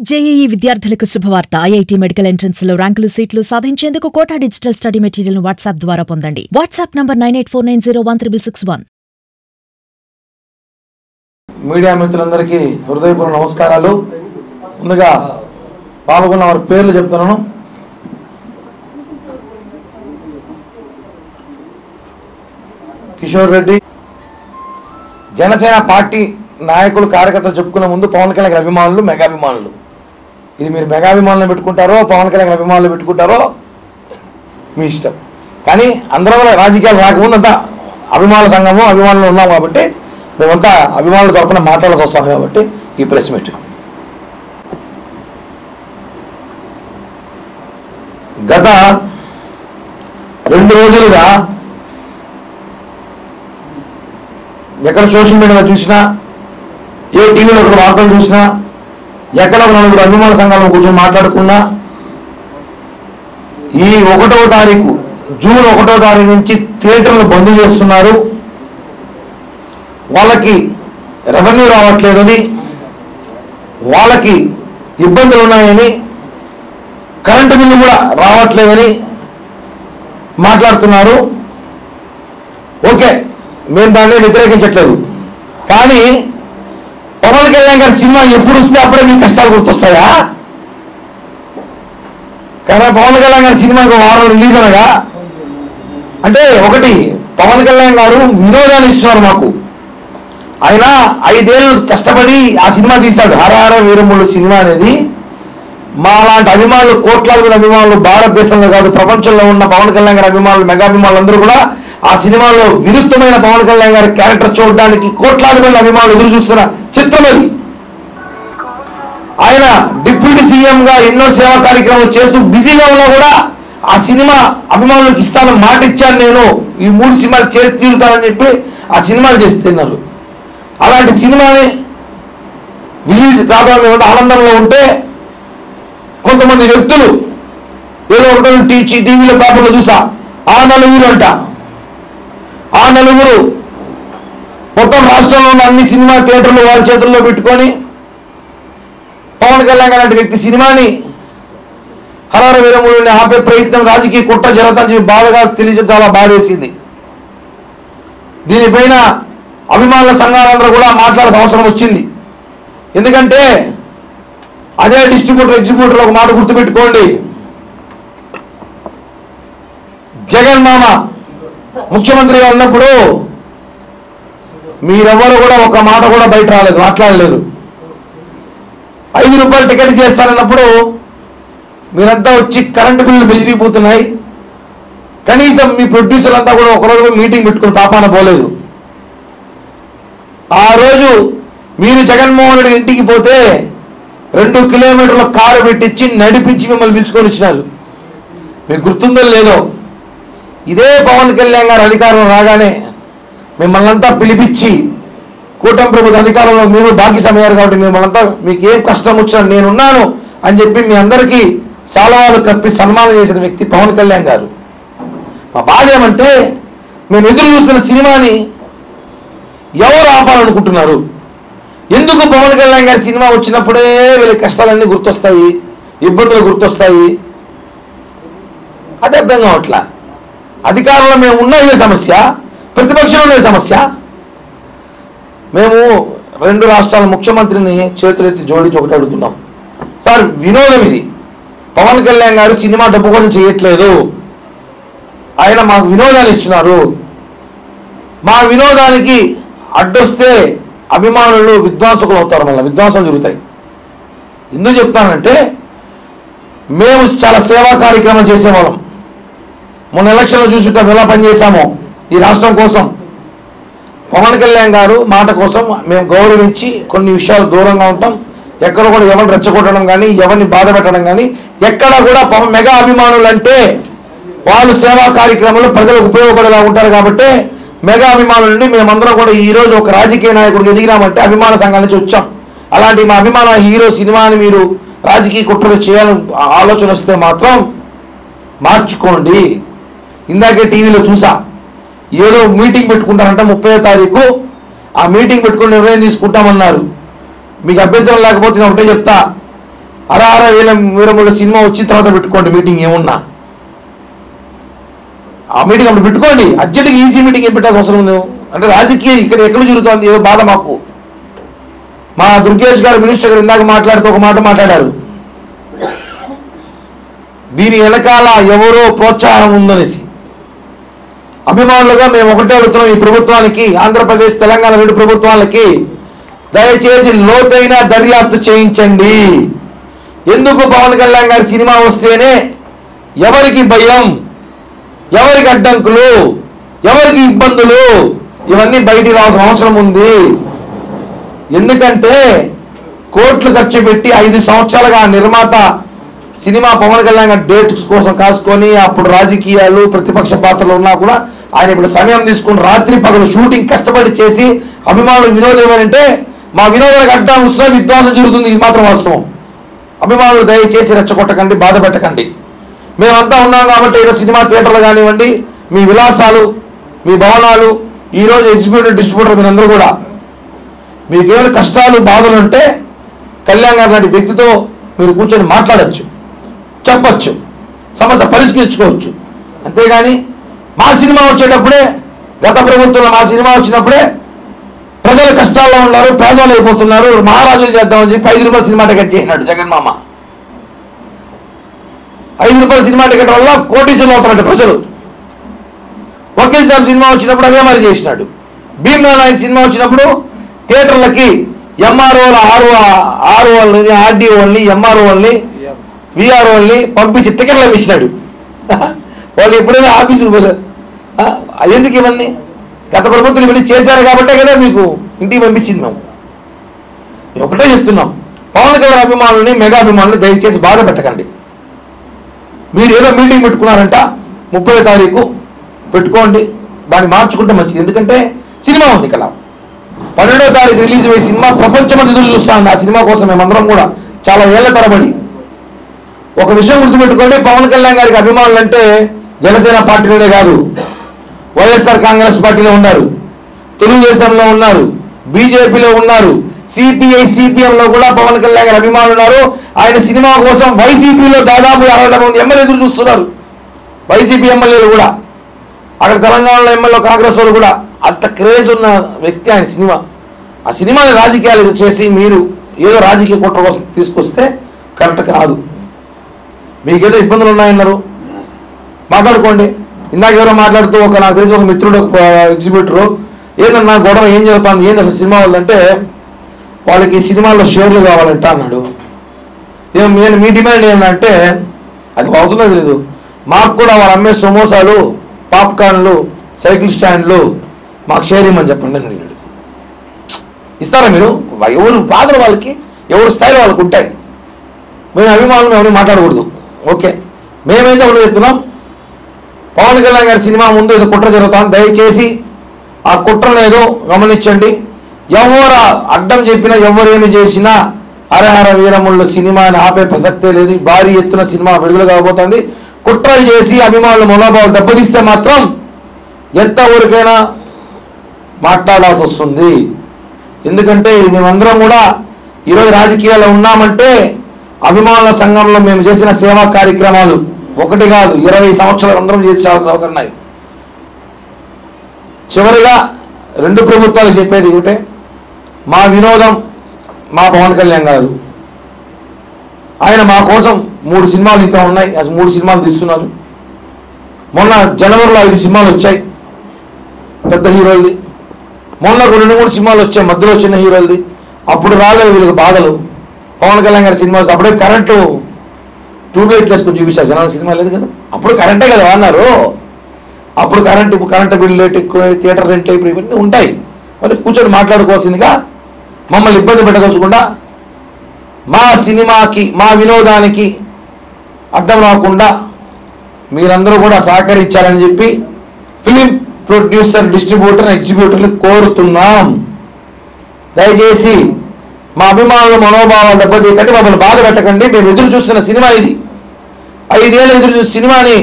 JEE విద్యార్థులకు శుభవార్త. IIT medical entrance లో ర్యాంకులు సీట్లు సాధించేందుకు కోటా డిజిటల్ స్టడీ మెటీరియల్ ను వాట్సాప్ ద్వారా పొందండి. WhatsApp number 9849016661. మీడియా మిత్రులందరికీ హృదయపూర్వక నమస్కారాలు. ముందుగా పాల్గొన్న వారి పేర్లు చెప్తున్నాను. కిషోర్ రెడ్డి. జనసేన పార్టీ నాయకులు కార్యకర్తలు చెప్పుకునే ముందు పవన్ కళ్యాణ్ అభిమానులు, మెగాభిమానులు. ఇది మీరు మెగాభిమానులను పెట్టుకుంటారో పవన్ కళ్యాణ్ అభిమానులు పెట్టుకుంటారో మీ ఇష్టం. కానీ అందరం రాజకీయాలు రాకముందు అంతా అభిమానుల సంఘము అభిమానులు ఉన్నాం కాబట్టి మేమంతా అభిమానుల తరపున మాట్లాడాల్సి వస్తాం కాబట్టి ఈ ప్రెస్ మీట్. గత 2 రోజులుగా ఎక్కడ సోషల్ మీడియాలో చూసినా, ఏ టీవీలో ఒక వార్తలు చూసినా, ఎక్కడ 4 అభిమాన సంఘాలను కూర్చొని మాట్లాడుకున్నా, ఈ 1వ తారీఖు జూన్ 1వ తారీఖు నుంచి థియేటర్లు బంద్ చేస్తున్నారు, వాళ్ళకి రెవెన్యూ రావట్లేదని, వాళ్ళకి ఇబ్బందులు ఉన్నాయని, కరెంటు బిల్లు కూడా రావట్లేదని మాట్లాడుతున్నారు. ఓకే, మేము దాన్ని వ్యతిరేకించట్లేదు. కానీ పవన్ కళ్యాణ్ గారి సినిమా ఎప్పుడు వస్తే అప్పుడే మీ కష్టాలు గుర్తొస్తాయా? కానీ పవన్ కళ్యాణ్ గారి సినిమా ఇంకో వారం రిలీజ్ అనగా అంటే ఒకటి పవన్ కళ్యాణ్ గారు వినోదాన్ని ఇస్తున్నారు మాకు. ఆయన 5 ఏళ్ళు కష్టపడి ఆ సినిమా తీశాడు. హరహర వీరములు సినిమా అనేది మా లాంటి అభిమానులు, కోట్లాది మంది అభిమానులు, భారతదేశంలో కాదు ప్రపంచంలో ఉన్న పవన్ కళ్యాణ్ గారి అభిమానులు, మెగాభిమానులు అందరూ కూడా ఆ సినిమాలో విరుద్ధమైన పవన్ కళ్యాణ్ గారి క్యారెక్టర్ చూడడానికి కోట్లాది మంది అభిమానులు ఎదురు చూస్తున్న చిత్రం అది. ఆయన డిప్యూటీ సీఎంగా ఎన్నో సేవా కార్యక్రమాలు చేస్తూ బిజీగా ఉన్నా కూడా ఆ సినిమా అభిమానులకు ఇస్తానని మాట ఇచ్చాను, నేను ఈ 3 సినిమాలు చేసి తీరుతానని చెప్పి ఆ సినిమాలు చేస్తున్నారు. అలాంటి సినిమాని రిలీజ్ కాదని ఆనందంలో ఉంటే కొంతమంది వ్యక్తులు ఏదో ఒకటి టీవీలో పేపర్లో చూసా, ఆ నలుగురు అంట, ఆ నలుగురు మొత్తం రాష్ట్రంలో ఉన్న అన్ని సినిమా థియేటర్లు వాళ్ళ చేతుల్లో పెట్టుకొని పవన్ కళ్యాణ్ లాంటి వ్యక్తి సినిమాని హరహర వీరములని ఆపే ప్రయత్నం రాజకీయ కుట్ర జరుగుతుందని చెప్పి బాధగా తెలియజేయడం చాలా బాధేసింది. దీనిపైన అభిమానుల సంఘాలందరూ కూడా మాట్లాడాల్సిన అవసరం వచ్చింది. ఎందుకంటే అదే డిస్ట్రిబ్యూటర్ ఎగ్జిబ్యూటర్ ఒక మాట గుర్తుపెట్టుకోండి, జగన్ మామ ముఖ్యమంత్రిగా ఉన్నప్పుడు మీరెవరు కూడా ఒక మాట కూడా బయట రాలేదు, మాట్లాడలేదు. 5 రూపాయలు టికెట్ చేస్తానన్నప్పుడు మీరంతా వచ్చి కరెంటు బిల్లులు పెరిగిపోతున్నాయి, కనీసం మీ ప్రొడ్యూసర్ అంతా కూడా ఒకరోజు మీటింగ్ పెట్టుకుని పాపాన పోలేదు. ఆ రోజు మీరు జగన్మోహన్ రెడ్డి ఇంటికి పోతే 2 కిలోమీటర్ల కారు పెట్టించి నడిపించి మిమ్మల్ని పిలుచుకొని వచ్చినారు. మీకు గుర్తుందో లేదో, ఇదే పవన్ కళ్యాణ్ గారు అధికారంలో రాగానే మిమ్మల్ని అంతా పిలిపించి కూటమి ప్రభుత్వ అధికారంలో మీరు బాకీ సమయాలు కాబట్టి మిమ్మల్ని అంతా మీకు ఏం కష్టం వచ్చినా నేనున్నాను అని చెప్పి మీ అందరికీ సాలవాలు కప్పి సన్మానం చేసిన వ్యక్తి పవన్ కళ్యాణ్ గారు. మా బాధ ఏమంటే మేము ఎదురు చూస్తున్న సినిమాని ఎవరు ఆపాలనుకుంటున్నారు? ఎందుకు పవన్ కళ్యాణ్ గారి సినిమా వచ్చినప్పుడే వీళ్ళ కష్టాలన్నీ గుర్తొస్తాయి, ఇబ్బందులు గుర్తొస్తాయి? అది అర్థం కావట్లా. అధికారంలో మేము ఉన్న ఇదే సమస్య, ప్రతిపక్షంలో ఉండే సమస్య. మేము 2 రాష్ట్రాల ముఖ్యమంత్రిని చేతులెత్తి జోడించి ఒకటి అడుగుతున్నాం, సార్ వినోదం ఇది, పవన్ కళ్యాణ్ గారు సినిమా డబ్బు కోసం చేయట్లేదు, ఆయన మాకు వినోదాన్ని ఇస్తున్నారు. మా వినోదానికి అడ్డొస్తే అభిమానులు విధ్వంసకులు అవుతారు, మళ్ళీ విధ్వంసాలు జరుగుతాయి. ఎందుకు చెప్తానంటే మేము చాలా సేవా కార్యక్రమాలు చేసేవాళ్ళం. మొన్న ఎలక్షన్లో చూసుకుంటాం ఎలా పనిచేశామో ఈ రాష్ట్రం కోసం. పవన్ కళ్యాణ్ గారు మాట కోసం మేము గౌరవించి కొన్ని విషయాలు దూరంగా ఉంటాం. ఎక్కడ కూడా ఎవరిని రెచ్చగొట్టడం కానీ, ఎవరిని బాధ పెట్టడం కానీ, ఎక్కడ కూడా మెగా అభిమానులు అంటే వాళ్ళు సేవా కార్యక్రమాలు ప్రజలకు ఉపయోగపడేలా ఉంటారు. కాబట్టి మెగా అభిమానుల నుండి మేమందరం కూడా ఈరోజు ఒక రాజకీయ నాయకుడికి ఎదిగినామంటే అభిమాన సంఘాల నుంచి వచ్చాం. అలాంటి మా అభిమాన హీరో సినిమాని మీరు రాజకీయ కుట్రలు చేయాలని ఆలోచన వస్తే మాత్రం మార్చుకోండి. ఇందాకే టీవీలో చూసా, ఏదో మీటింగ్ పెట్టుకుంటారంట 30వ తారీఖు, ఆ మీటింగ్ పెట్టుకుని నిర్ణయం తీసుకుంటామన్నారు. మీకు అభ్యంతరం లేకపోతే నేను ఒకటే చెప్తా, హరహర వీరముల సినిమా వచ్చిన తర్వాత పెట్టుకోండి మీటింగ్, ఏమున్నా ఆ మీటింగ్ అప్పుడు పెట్టుకోండి. అర్జెంట్గా ఈసీ మీటింగ్ ఏం పెట్టాల్సిన అవసరం ఉంది? అంటే రాజకీయం ఇక్కడ ఎక్కడ జరుగుతుంది ఏదో బాధ మాకు. మా దుర్గేష్ గారు మినిస్టర్ గారు ఇందాక మాట్లాడుతూ ఒక మాట మాట్లాడారు, దీని వెనకాల ఎవరో ప్రోత్సాహం ఉందనేసి. అభిమానులుగా మేము ఒకటే అడుగుతున్నాం ఈ ప్రభుత్వానికి, ఆంధ్రప్రదేశ్ తెలంగాణ రెండు ప్రభుత్వాలకి, దయచేసి లోతైన దర్యాప్తు చేయించండి. ఎందుకు పవన్ కళ్యాణ్ గారి సినిమా వస్తేనే ఎవరికి భయం, ఎవరికి అడ్డంకులు, ఎవరికి ఇబ్బందులు, ఇవన్నీ బయటికి రావాల్సిన అవసరం ఉంది. ఎందుకంటే కోట్లు ఖర్చు పెట్టి 5 సంవత్సరాలుగా నిర్మాత సినిమా పవన్ కళ్యాణ్ గారి డేట్స్ కోసం కాసుకొని, అప్పుడు రాజకీయాలు ప్రతిపక్ష పాత్రలు ఉన్నా కూడా ఆయన ఇప్పుడు సమయం తీసుకుని రాత్రి పగలు షూటింగ్ కష్టపడి చేసి అభిమానులు వినోదం ఏమంటే మా వినోదానికి అడ్డం వస్తే విధ్వంసం జరుగుతుంది. ఇది మాత్రం వాస్తవం. అభిమానులు దయచేసి రెచ్చగొట్టకండి, బాధ పెట్టకండి. మేమంతా ఉన్నాం కాబట్టి ఈరోజు సినిమా థియేటర్లు కానివ్వండి, మీ విలాసాలు, మీ భవనాలు, ఈరోజు ఎగ్జిక్యూటివ్ డిస్ట్రిబ్యూటర్ మీరందరూ కూడా మీకేమైనా కష్టాలు బాధలు ఉంటే కళ్యాణ్ గారు లాంటి వ్యక్తితో మీరు కూర్చొని మాట్లాడచ్చు, చెప్పచ్చు, సమస్య పరిష్కరించుకోవచ్చు. అంతేగాని మా సినిమా వచ్చేటప్పుడే, గత ప్రభుత్వంలో మా సినిమా వచ్చినప్పుడే ప్రజలు కష్టాల్లో ఉన్నారు, పేదలు అయిపోతున్నారు, మహారాజులు చేద్దామని చెప్పి 5 రూపాయల సినిమా టికెట్ చేసినాడు జగన్మామ. 5 రూపాయల సినిమా టికెట్ వల్ల కోటీశ్వరులు అవుతారంట ప్రజలు. వకీల్ సాబ్ సినిమా వచ్చినప్పుడు అదే మరి చేసినాడు. భీమ్లా నాయక్ సినిమా వచ్చినప్పుడు థియేటర్లకి ఎంఆర్ఓల ఆర్ఓల్ని, ఆర్డీఓల్ని, ఎంఆర్ఓల్ని, విఆర్ఓల్ని పంపించి టికెట్లు ఇచ్చినాడు. వాళ్ళు ఎప్పుడైనా ఆఫీసుకు పోలేదు. ఎందుకు ఇవన్నీ? గత ప్రభుత్వం ఇవన్నీ చేశారు కాబట్టే కదా మీకు ఇంటికి పంపించింది. మేము ఒకటే చెప్తున్నాం, పవన్ కళ్యాణ్ అభిమానుల్ని, మెగా అభిమానుల్ని దయచేసి బాధ పెట్టకండి. మీరు ఏదో మీటింగ్ పెట్టుకున్నారంట 30వ తారీఖు పెట్టుకోండి, దాన్ని మార్చుకుంటే మంచిది. ఎందుకంటే సినిమా ఉంది ఇక్కడ. 12వ తారీఖు రిలీజ్ అయ్యే సినిమా ప్రపంచమంతా ఎదురు చూస్తా ఉంది. ఆ సినిమా కోసం మేమందరం కూడా చాలా ఏళ్ల తరబడి. ఒక విషయం గుర్తుపెట్టుకోండి, పవన్ కళ్యాణ్ గారికి అభిమానులు అంటే జనసేన పార్టీలోనే కాదు, వైఎస్ఆర్ కాంగ్రెస్ పార్టీలో ఉన్నారు, తెలుగుదేశంలో ఉన్నారు, బీజేపీలో ఉన్నారు, సిపిఐ సిపిఎంలో కూడా పవన్ కళ్యాణ్ గారి అభిమానులు ఉన్నారు. ఆయన సినిమా కోసం వైసీపీలో దాదాపు 60 మంది ఎమ్మెల్యే ఎదురు చూస్తున్నారు. వైసీపీ ఎమ్మెల్యేలు కూడా, అక్కడ తెలంగాణలో ఎమ్మెల్యే కాంగ్రెస్ వాళ్ళు కూడా. అంత క్రేజ్ ఉన్న వ్యక్తి ఆయన సినిమా. ఆ సినిమాని రాజకీయాలు చేసి మీరు ఏదో రాజకీయ కుట్ర కోసం తీసుకొస్తే కరెక్ట్ కాదు. మీకేదో ఇబ్బందులు ఉన్నాయన్నారు, మాట్లాడుకోండి. ఇందాక ఎవరో మాట్లాడుతూ నాకు తెలిసి ఒక మిత్రుడు, ఎగ్జిబ్యూటరు, ఏదన్నా గొడవ ఏం జరుగుతుంది, ఏంది అసలు సినిమా వాళ్ళంటే వాళ్ళకి సినిమాల్లో షేర్లు కావాలంట అన్నాడు. నేను మీ డిమాండ్ ఏంటంటే అది అవుతుందో తెలియదు, మాకు కూడా వాళ్ళు అమ్మే సమోసాలు, పాప్కార్న్లు, సైకిల్ స్టాండ్లు మాకు షేర్ ఇవ్వమని చెప్పండి అని అడిగాడు. ఇస్తారా మీరు? ఎవరు బాధలు వాళ్ళకి, ఎవరు స్థాయిలో వాళ్ళకు ఉంటాయి. మేము అభిమానులు ఎవరిని మాట్లాడకూడదు. ఓకే, మేమైతే ఒకటి చెప్తున్నాం, పవన్ కళ్యాణ్ గారి సినిమా ముందు ఏదో కుట్ర జరుగుతాం, దయచేసి ఆ కుట్రనేదో గమనించండి. ఎవరు అడ్డం చెప్పినా, ఎవరేమి చేసినా హరహర వీరముళ్ళు సినిమాని ఆపే ప్రసక్తే లేదు. భారీ ఎత్తున సినిమా విడుదల కాబోతుంది. కుట్రలు చేసి అభిమానులు మనోభావాలు దెబ్బతీస్తే మాత్రం ఎంతవరకైనా మాట్లాడాల్సి వస్తుంది. ఎందుకంటే మేమందరం కూడా ఈరోజు రాజకీయాల్లో ఉన్నామంటే అభిమానుల సంఘంలో మేము చేసిన సేవా కార్యక్రమాలు ఒకటి కాదు, 20 సంవత్సరాలు అందరం చేసి సౌకర్యాలు. చివరిగా రెండు ప్రభుత్వాలు చెప్పేది ఒకటే, మా వినోదం మా పవన్ కళ్యాణ్ గారు, ఆయన మా కోసం 3 సినిమాలు ఇంకా ఉన్నాయి, 3 సినిమాలు తీస్తున్నారు. మొన్న జనవరిలో 5 సినిమాలు వచ్చాయి పెద్ద హీరోలది. మొన్న 2-3 సినిమాలు వచ్చాయి మధ్యలో చిన్న హీరోలది. అప్పుడు రాలేదు వీళ్ళకి బాధలు. పవన్ కళ్యాణ్ గారి సినిమా అప్పుడే కరెంటు ట్యూబ్లైట్ వేసుకొని చూపించారు. జనాల సినిమా లేదు కదా, అప్పుడు కరెంటే కదా అన్నారు. అప్పుడు కరెంటు బిల్లు రేట్ ఎక్కువ, థియేటర్ రెంట్ ఇప్పుడు ఇవన్నీ ఉంటాయి. మరి కూర్చొని మాట్లాడుకోవాల్సిందిగా మమ్మల్ని ఇబ్బంది పెట్టదలుచుకుండా మా సినిమాకి, మా వినోదానికి అడ్డం రాకుండా మీరందరూ కూడా సహకరించాలని చెప్పి ఫిలిం ప్రొడ్యూసర్, డిస్ట్రిబ్యూటర్, ఎగ్జిబ్యూటర్లు కోరుతున్నాం. దయచేసి మా అభిమానుల మనోభావాలు దెబ్బతీయకండి, మమ్మల్ని బాధ పెట్టకండి. మేము ఎదురు చూస్తున్న సినిమా ఇది. 5 ఏళ్ళు ఎదురు చూసిన సినిమాని